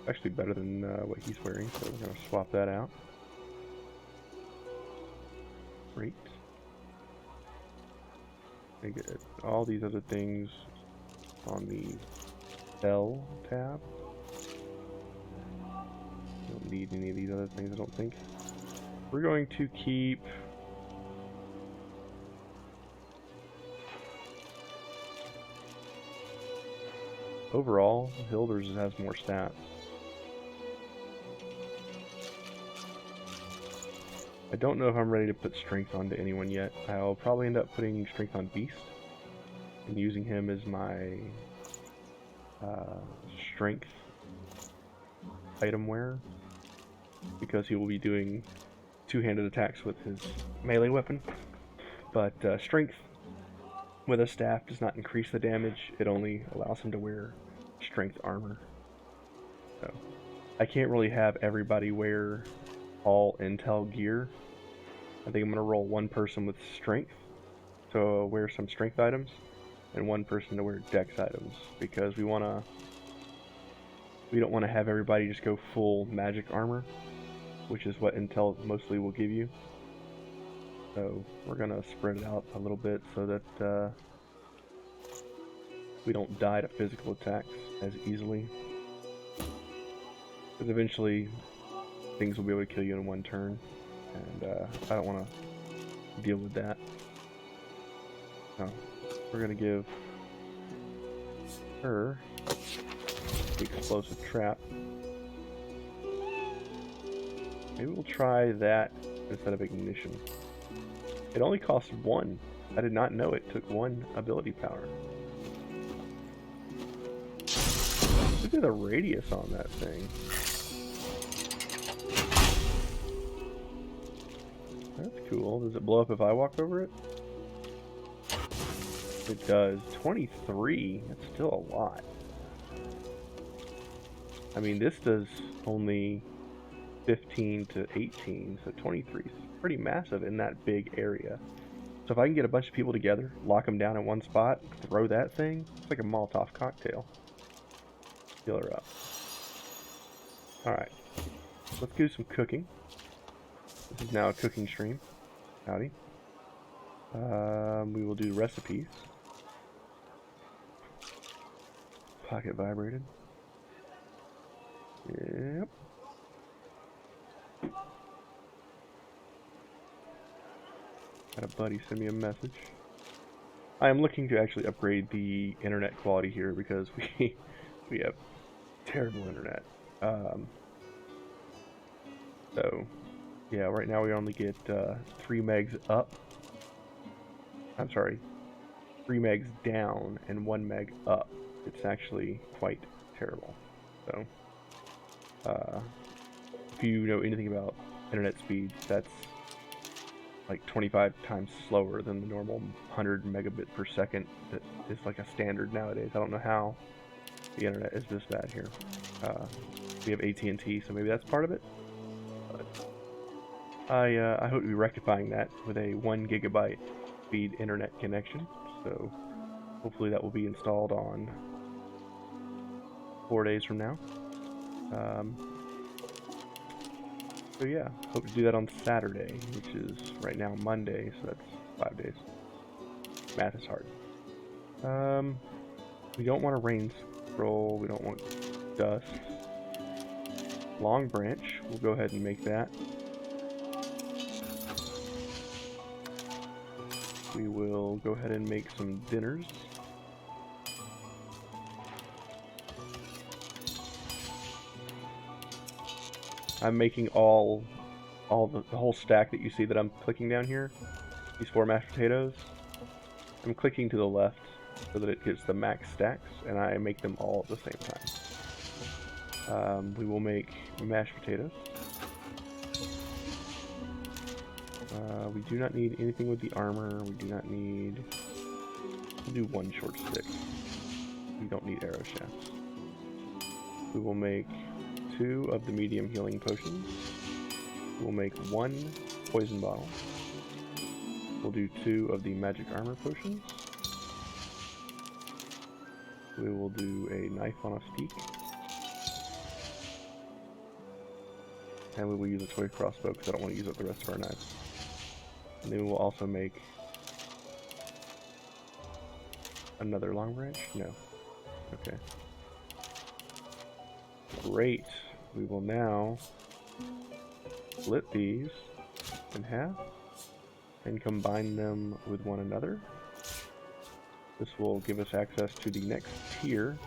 Actually better than what he's wearing, so we're going to swap that out. Great. I get all these other things on the L tab. Don't need any of these other things, I don't think. We're going to keep overall, Hilder's has more stats. I don't know if I'm ready to put strength onto anyone yet. I'll probably end up putting strength on Beast and using him as my strength item wearer, because he will be doing two-handed attacks with his melee weapon. But strength with a staff does not increase the damage, it only allows him to wear strength armor. So I can't really have everybody wear all intel gear. I think I'm going to roll one person with strength, so wear some strength items, and one person to wear dex items, because we don't want to have everybody just go full magic armor, which is what intel mostly will give you. So we're going to spread it out a little bit so that we don't die to physical attacks as easily. Because eventually things will be able to kill you in one turn, and I don't want to deal with that. So we're going to give her the explosive trap. Maybe we'll try that instead of ignition. It only costs one. I did not know it took one ability power. Look at the radius on that thing. That's cool. Does it blow up if I walk over it? It does. 23. That's still a lot. I mean, this does only 15 to 18, so 23 is pretty massive in that big area. So if I can get a bunch of people together, lock them down in one spot, throw that thing, it's like a Molotov cocktail. Heal her up. Alright, let's do some cooking. This is now a cooking stream. Howdy. We will do recipes. Pocket vibrated. Yep. Had a buddy send me a message. I am looking to actually upgrade the internet quality here because we have terrible internet. So yeah, right now we only get 3 megs up. I'm sorry, 3 megs down and 1 meg up. It's actually quite terrible. So if you know anything about internet speeds, that's like 25 times slower than the normal 100 megabit per second that is like a standard nowadays. I don't know how the internet is this bad here. We have AT&T, so maybe that's part of it. But I hope to be rectifying that with a 1 gigabyte speed internet connection. So hopefully that will be installed on 4 days from now. So yeah, hope to do that on Saturday, which is right now Monday, so that's 5 days. Math is hard. We don't want a rain scroll, we don't want dust. Long branch, we'll go ahead and make that. We will go ahead and make some dinners. I'm making all the whole stack that you see that I'm clicking down here. These 4 mashed potatoes. I'm clicking to the left so that it gets the max stacks, and I make them all at the same time. We will make mashed potatoes. We do not need anything with the armor. We do not need... We'll do 1 short stick. We don't need arrow shafts. We will make 2 of the medium healing potions. We'll make 1 poison bottle. We'll do 2 of the magic armor potions. We will do a knife on a steak. And we will use a toy crossbow because I don't want to use up the rest of our knives. And then we'll also make another long branch? No. Okay. Great. We will now split these in half and combine them with one another. This will give us access to the next tier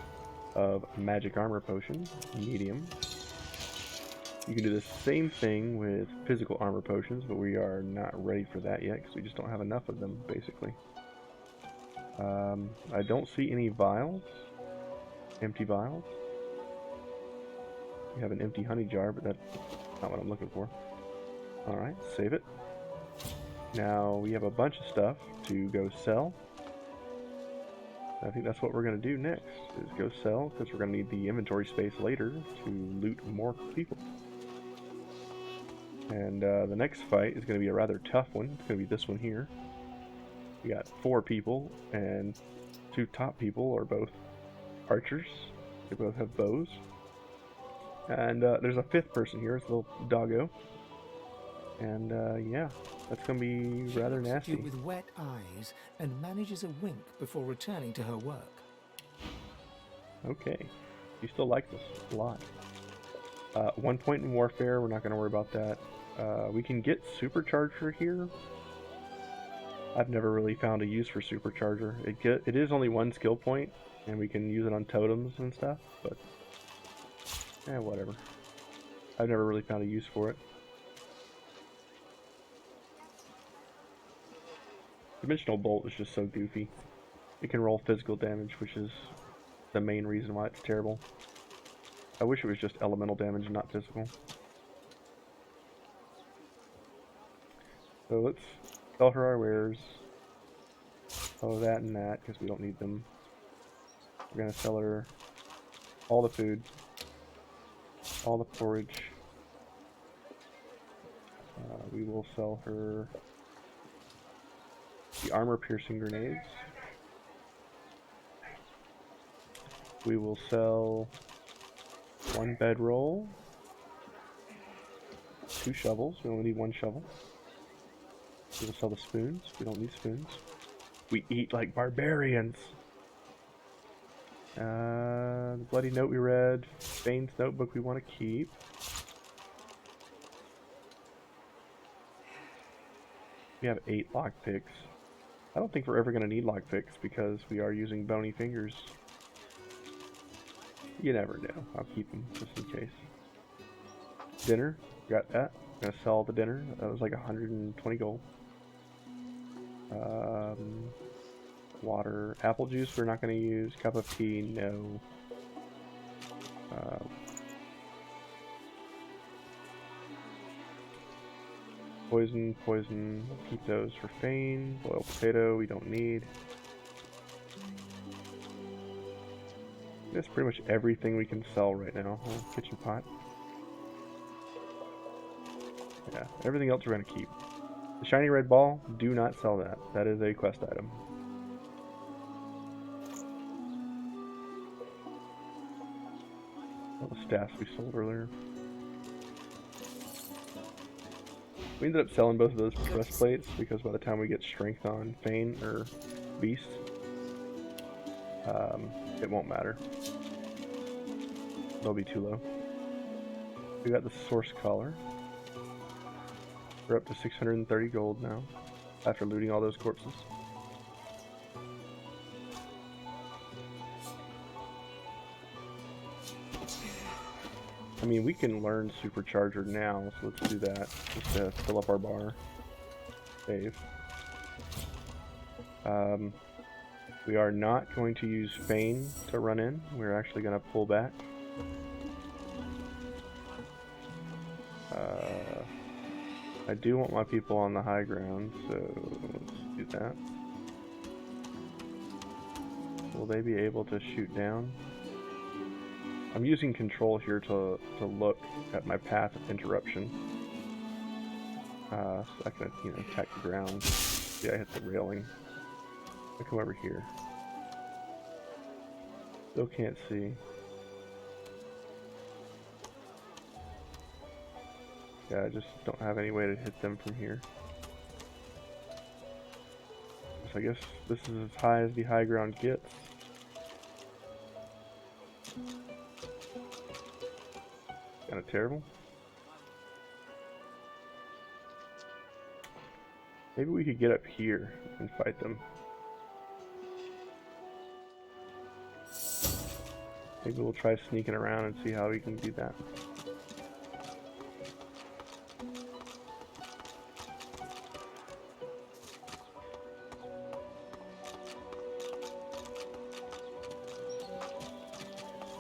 of magic armor potion, medium. You can do the same thing with physical armor potions, but we are not ready for that yet because we just don't have enough of them, basically. I don't see any vials, empty vials. We have an empty honey jar, but that's not what I'm looking for. Alright, save it. Now we have a bunch of stuff to go sell. I think that's what we're going to do next, is go sell, because we're going to need the inventory space later to loot more people. And the next fight is going to be a rather tough one. It's going to be this one here. We got 4 people, and 2 top people are both archers. They both have bows. And there's a 5th person here, it's a little doggo. And yeah, that's going to be rather nasty. With wet eyes and manages a wink before returning to her work. Okay, you still like this a lot. 1 point in warfare, we're not going to worry about that. We can get supercharger here. I've never really found a use for supercharger. It is only 1 skill point, and we can use it on totems and stuff, but whatever. I've never really found a use for it. Dimensional Bolt is just so goofy. It can roll physical damage, which is the main reason why it's terrible. I wish it was just elemental damage and not physical. So let's sell her our wares. Oh, that and that, because we don't need them. We're going to sell her all the food, all the forage. We will sell her the armor-piercing grenades. We will sell 1 bedroll, 2 shovels. We only need 1 shovel. We will sell the spoons. We don't need spoons. We eat like barbarians. The bloody note we read. Fane's notebook we want to keep. We have 8 lockpicks. I don't think we're ever going to need lockpicks because we are using bony fingers. You never know. I'll keep them just in case. Dinner. Got that. I'm going to sell the dinner. That was like 120 gold. Water. Apple juice we're not going to use. Cup of tea, no. Poison. Keep those for Fane. Boiled potato we don't need. That's pretty much everything we can sell right now. Oh, kitchen pot. Yeah, everything else we're going to keep. The shiny red ball, do not sell that. That is a quest item. All the staffs we sold earlier. We ended up selling both of those breastplates because by the time we get strength on Fane or Beast, it won't matter. They'll be too low. We got the source collar. We're up to 630 gold now after looting all those corpses. I mean, we can learn Supercharger now, so let's do that just to fill up our bar. Save. We are not going to use Fane to run in. We're actually going to pull back. I do want my people on the high ground, so let's do that. Will they be able to shoot down? I'm using control here to look at my path of interruption. So I can, attack the ground. See, I hit the railing. I come over here. Still can't see. Yeah, I just don't have any way to hit them from here. So I guess this is as high as the high ground gets. Kind of terrible. Maybe we could get up here and fight them. Maybe we'll try sneaking around and see how we can do that.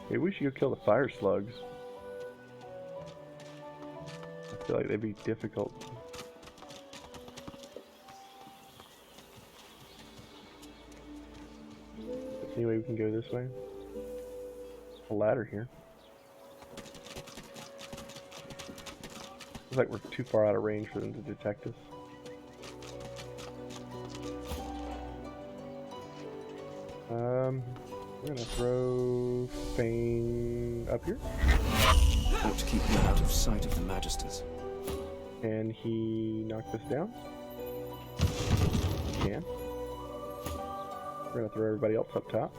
Maybe we should go kill the fire slugs. I feel like they'd be difficult. Anyway, we can go this way. A ladder here. Looks like we're too far out of range for them to detect us. We're gonna throw Fane up here. Ought to keep him out of sight of the Magisters. Can he knock this down? He can. We're gonna throw everybody else up top.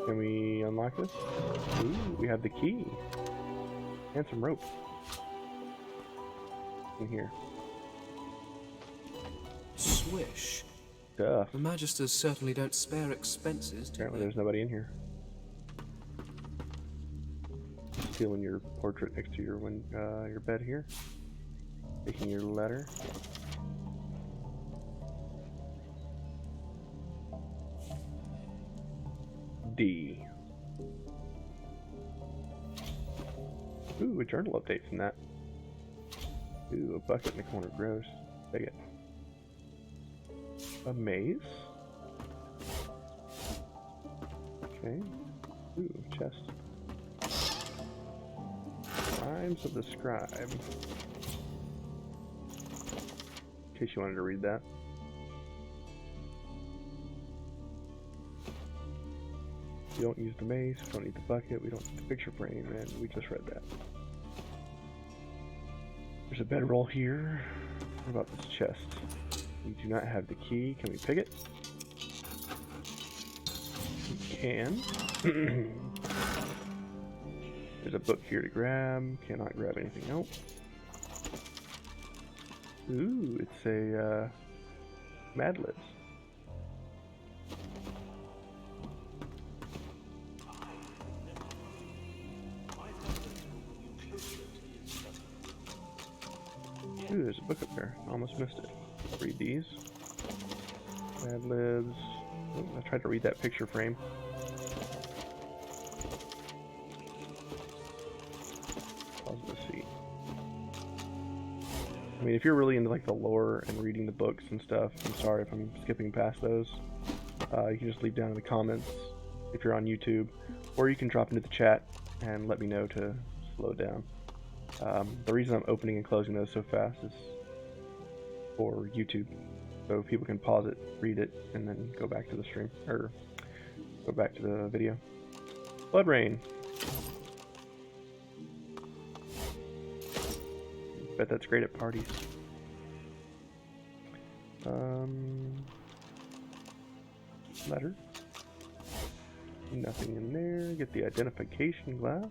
Can we unlock this? Ooh, we have the key. And some rope. In here. Swish. Duh. The Magisters certainly don't spare expenses, do Apparently they? there's nobody in here. Stealing your portrait next to your bed here. Taking your letter. D. Ooh, a journal update from that. Ooh, a bucket in the corner. Gross. Take it. A maze. Okay. Ooh, chest. Rhymes of the Scribe. In case you wanted to read that. We don't use the mace, we don't need the bucket, we don't need the picture frame, and we just read that. There's a bedroll here. What about this chest? We do not have the key. Can we pick it? We can. There's a book here to grab. Cannot grab anything else. Ooh, it's a Mad Libs. Ooh, there's a book up there. Almost missed it. Read these. Mad Libs. Oh, I tried to read that picture frame. Pause to see. I mean, if you're really into like the lore and reading the books and stuff, I'm sorry if I'm skipping past those. You can just leave down in the comments if you're on YouTube, or you can drop into the chat and let me know to slow down. The reason I'm opening and closing those so fast is for YouTube, so people can pause it, read it, and then go back to the stream, or go back to the video. Blood Rain. Bet that's great at parties. Letter. Nothing in there. Get the identification glass.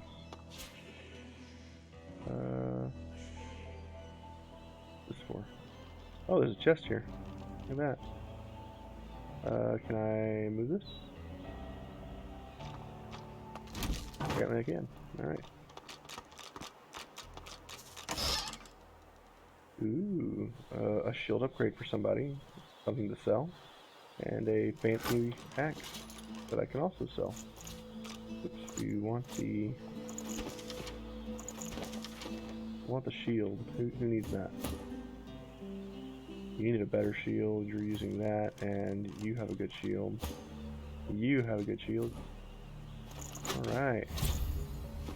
What's this for? Oh, there's a chest here. Look at that. Can I move this? Apparently I can. Alright. Ooh, a shield upgrade for somebody. Something to sell. And a fancy axe that I can also sell. Oops, do you want the... I want the shield. Who needs that? You need a better shield. You're using that, and you have a good shield. You have a good shield. Alright.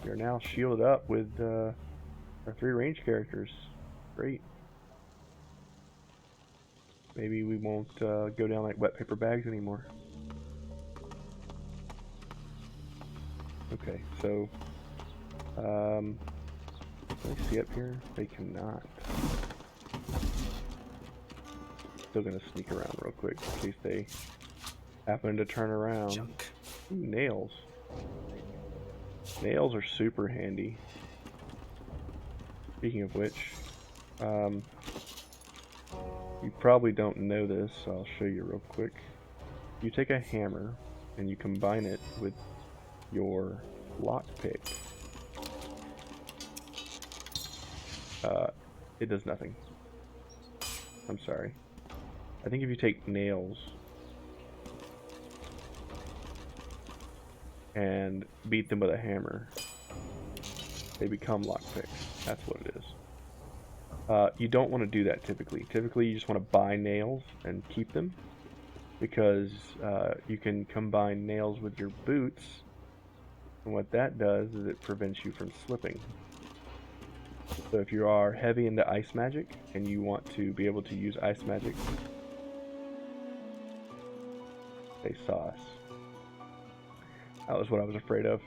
We are now shielded up with our 3 range characters. Great. Maybe we won't go down like wet paper bags anymore. Okay, so can they see up here? They cannot. Still gonna sneak around real quick in case they happen to turn around. Junk. Ooh, nails. Nails are super handy. Speaking of which, you probably don't know this, so I'll show you real quick. You take a hammer and you combine it with your lockpick. It does nothing. I'm sorry. I think if you take nails and beat them with a hammer, they become lockpicks. That's what it is. You don't want to do that typically. Typically, you just want to buy nails and keep them, because you can combine nails with your boots, and what that does is it prevents you from slipping. So if you are heavy into ice magic and you want to be able to use ice magic, they saw us. That was what I was afraid of,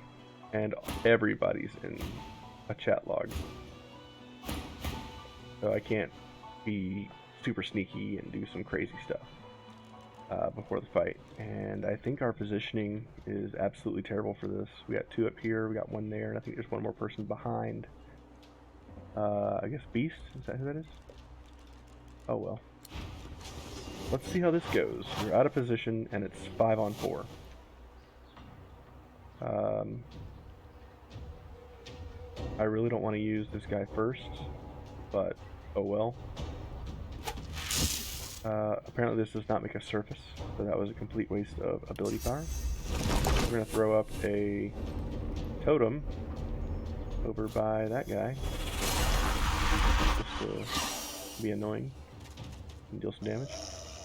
and everybody's in a chat log. So I can't be super sneaky and do some crazy stuff before the fight. And I think our positioning is absolutely terrible for this. We got 2 up here, we got 1 there, and I think there's 1 more person behind. I guess Beast? Is that who that is? Oh well. Let's see how this goes. We're out of position and it's 5 on 4. I really don't want to use this guy first, but oh well. Apparently this does not make a surface, so that was a complete waste of ability power. We're going to throw up a totem over by that guy, just to be annoying and deal some damage.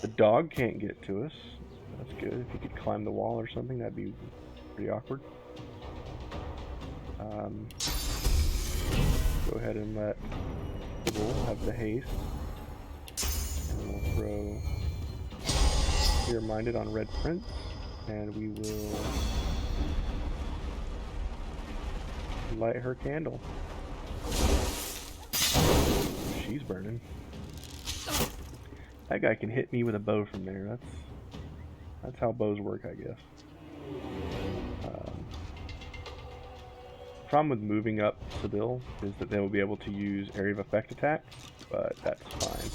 The dog can't get to us. That's good. If he could climb the wall or something, that'd be pretty awkward. Go ahead and let the bull have the haste. And we'll throw Fear Minded on Red Prince, and we will light her candle. She's burning. That guy can hit me with a bow from there. That's how bows work, I guess. Problem with moving up Sibyl is that they will be able to use area of effect attacks, but that's fine.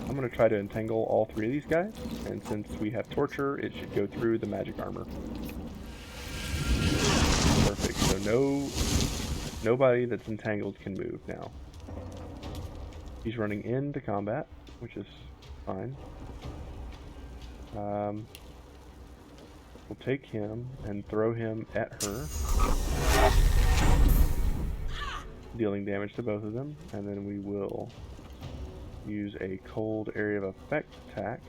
I'm going to try to entangle all 3 of these guys, and since we have torture, it should go through the magic armor. Perfect. So nobody that's entangled can move now. He's running into combat, which is fine. We'll take him and throw him at her, dealing damage to both of them, and then we will use a cold area of effect attack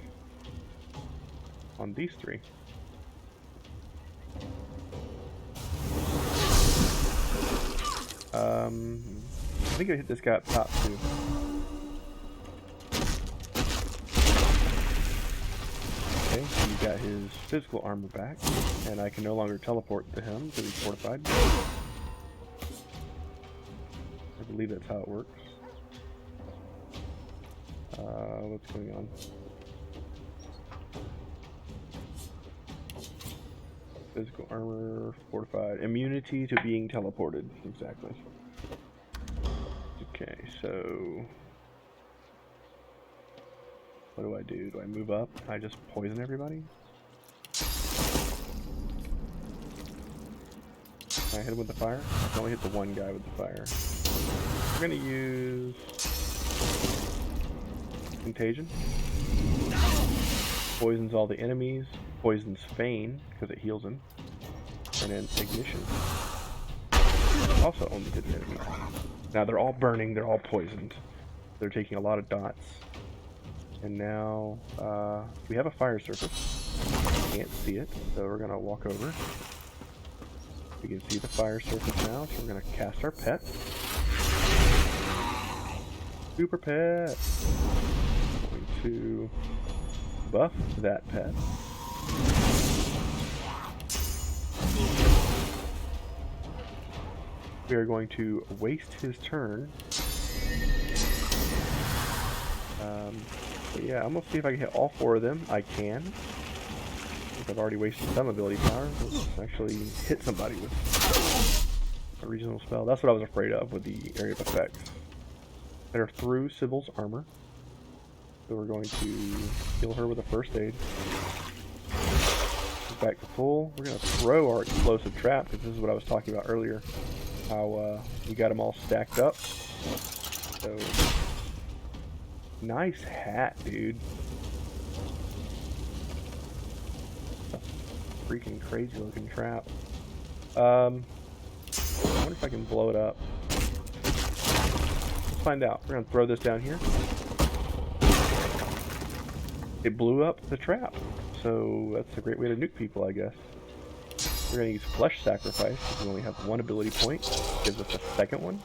on these 3. I think I hit this guy up top too. Okay, he got his physical armor back, and I can no longer teleport to him because he's fortified. I believe that's how it works. What's going on? Physical armor, fortified, immunity to being teleported. Exactly. Okay, so what do I do? Do I move up? I just poison everybody? Can I hit him with the fire? I can only hit the one guy with the fire. We're gonna use Contagion. Poisons all the enemies. Poisons Feign, because it heals him. And then Ignition. Also only hits enemies. Now they're all burning, they're all poisoned. They're taking a lot of dots. And now, we have a fire surface. Can't see it, so we're gonna walk over. We can see the fire surface now, so we're gonna cast our pet. Super pet! Going to buff that pet. We are going to waste his turn. But yeah, I'm gonna see if I can hit all 4 of them. I can. I've already wasted some ability power. Let's actually hit somebody with a regional spell. That's what I was afraid of with the area of effects. They're through Sybil's armor. So we're going to heal her with a first aid. Back to full. We're going to throw our explosive trap, because this is what I was talking about earlier. How we got them all stacked up. So, nice hat, dude. Freaking crazy looking trap. I wonder if I can blow it up. Let's find out. We're going to throw this down here. It blew up the trap. So that's a great way to nuke people, I guess. We're going to use Flesh Sacrifice, because we only have 1 ability point. Gives us a second one.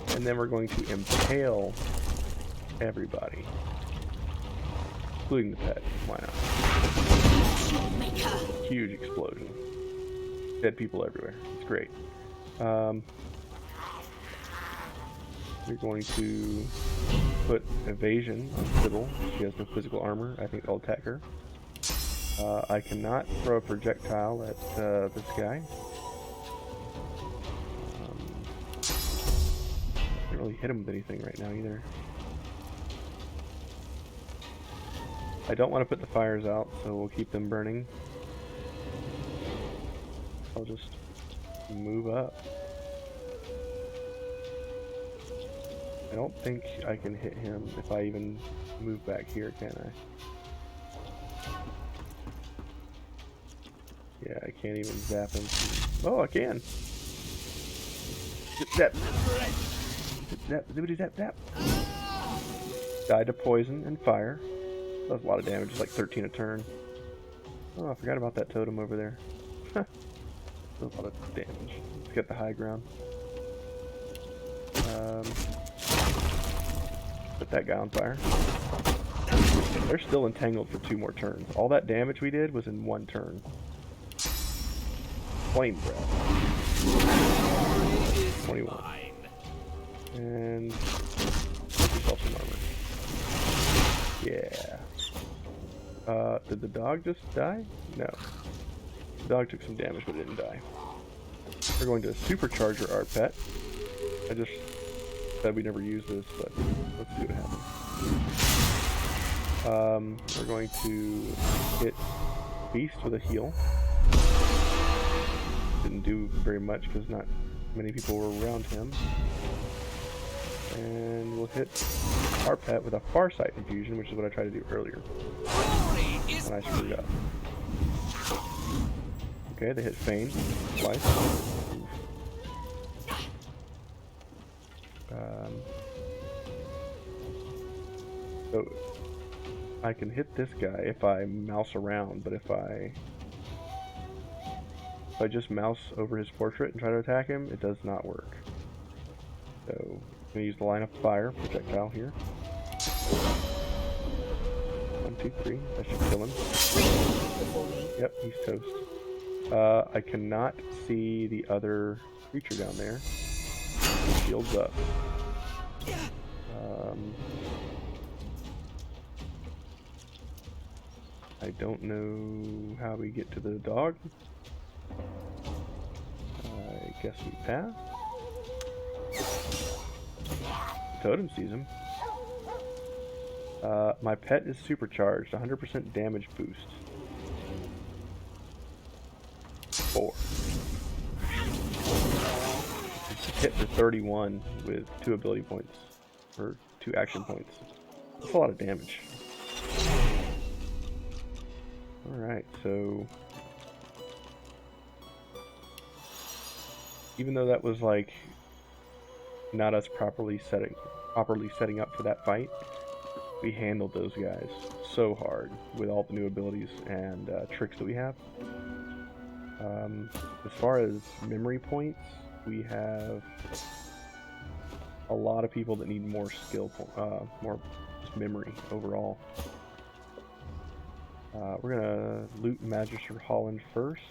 And then we're going to impale everybody. Including the pet. Why not? Huge explosion. Dead people everywhere. It's great. We're going to put evasion on Sybil. She has no physical armor. I think I'll attack her. I cannot throw a projectile at this guy. Can't really hit him with anything right now either. I don't want to put the fires out, so we'll keep them burning. I'll just move up. I don't think I can hit him if I even move back here, can I? Yeah, I can't even zap him. Oh, I can! Zap! Zap! Zippity zap zap! Died to poison and fire. That was a lot of damage, it's like 13 a turn. Oh, I forgot about that totem over there. That was a lot of damage. Let's get the high ground. Put that guy on fire. They're still entangled for 2 more turns. All that damage we did was in 1 turn. Flame breath. 21. And get yourself some armor. Yeah. Did the dog just die? No. The dog took some damage but didn't die. We're going to supercharger our pet. I just said we never use this, but let's see what happens. We're going to hit Beast with a heal. Didn't do very much because not many people were around him. And we'll hit our pet with a Farsight infusion, which is what I tried to do earlier. And I screwed up. Okay, they hit Feign twice. So I can hit this guy if I mouse around, but if I just mouse over his portrait and try to attack him, it does not work. So I'm gonna use the line of fire projectile here. 1, 2, 3. That should kill him. Yep, he's toast. I cannot see the other creature down there. Shields up. I don't know how we get to the dog. I guess we pass. Totem sees him. My pet is supercharged, 100% damage boost. 4. Hit for 31 with 2 ability points, or 2 action points. That's a lot of damage. Alright, so even though that was like not us properly setting up for that fight, we handled those guys so hard with all the new abilities and tricks that we have. As far as memory points, we have a lot of people that need more skill, more just memory overall. We're gonna loot Magister Holland first.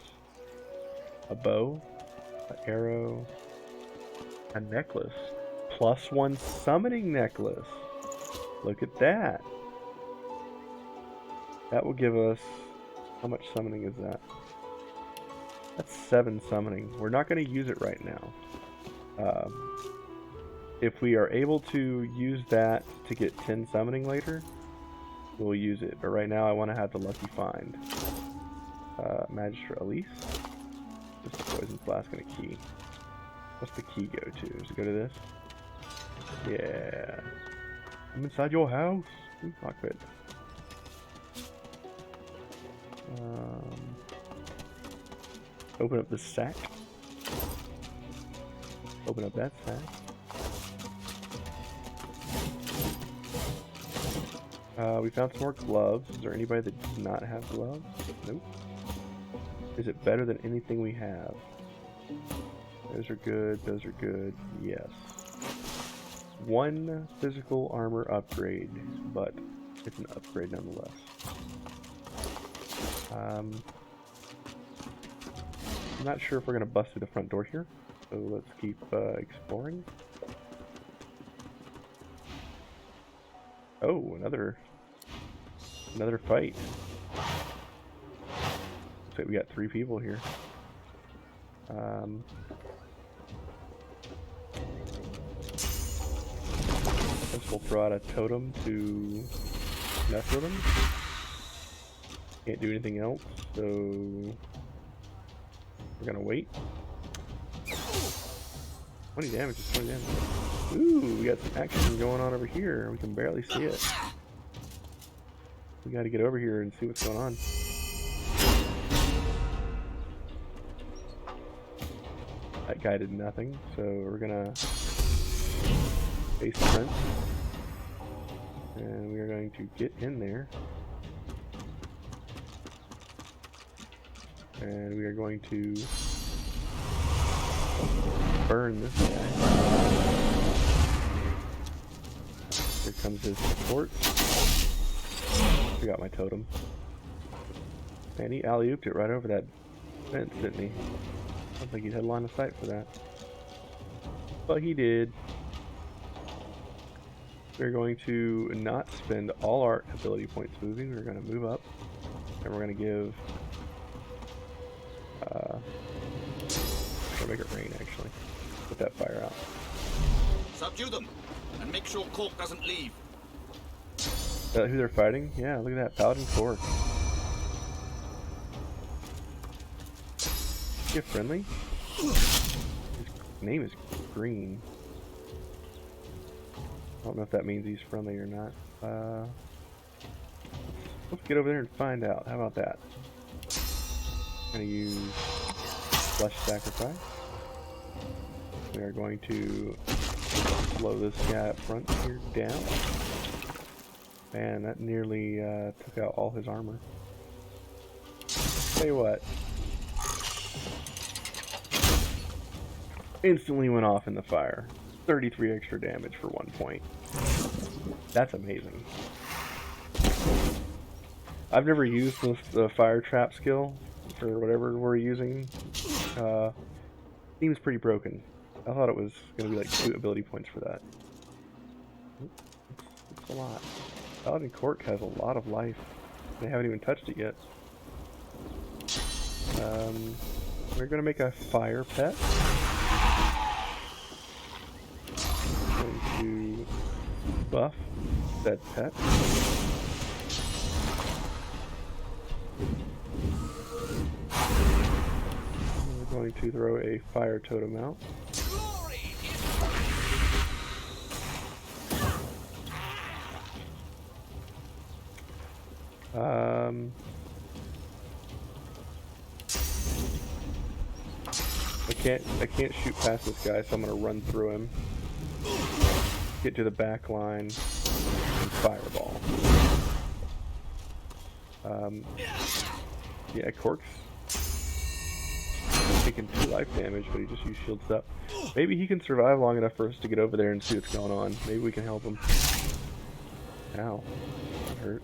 A bow, an arrow, A necklace. +1 summoning necklace. Look at that. That will give us... How much summoning is that? That's 7 summoning. We're not going to use it right now. If we are able to use that to get 10 summoning later, we'll use it. But right now I want to have the lucky find. Magistrate Elise. Just a poison flask and a key. What's the key go to? Does it go to this? Yeah. I'm inside your house. Ooh, lockpit. Open up the sack. Open up that sack. We found some more gloves. Is there anybody that does not have gloves? Nope. Is it better than anything we have? Those are good. Those are good. Yes. 1 physical armor upgrade, but it's an upgrade nonetheless. I'm not sure if we're going to bust through the front door here, so let's keep exploring. Oh, another fight. Looks like we got 3 people here. Guess we'll throw out a totem to mess with him. Can't do anything else, so we're gonna wait. 20 damage is 20 damage. Ooh, we got some action going on over here. We can barely see it. We gotta get over here and see what's going on. That guy did nothing, so we're gonna face the prince. And we are going to get in there. And we are going to burn this guy. Here comes his support. Forgot my totem. Man, he alley-ooped it right over that fence, didn't he? I don't think he'd had line of sight for that. But he did. We're going to not spend all our ability points moving. We're going to move up. And we're going to give... I'll make it rain, actually. Put that fire out. Subdue them, and make sure Cork doesn't leave. Is that who they're fighting? Yeah, look at that. Paladin Cork. Is he friendly? His name is Green. I don't know if that means he's friendly or not. Let's get over there and find out. How about that? I'm gonna use Flesh Sacrifice. We are going to slow this guy up front here down. Man, that nearly took out all his armor. Tell you what. Instantly went off in the fire. 33 extra damage for 1 point. That's amazing. I've never used the fire trap skill for whatever we're using. Seems pretty broken. I thought it was going to be like 2 ability points for that. It's a lot. Paladin Cork has a lot of life. They haven't even touched it yet. We're going to make a fire pet. Going to buff that pet. We're going to throw a fire totem out. I can't shoot past this guy, so I'm gonna run through him, get to the back line, and fireball. Yeah, Cork's taking 2 life damage, but he just used shields up. Maybe he can survive long enough for us to get over there and see what's going on. Maybe we can help him. Ow, that hurt.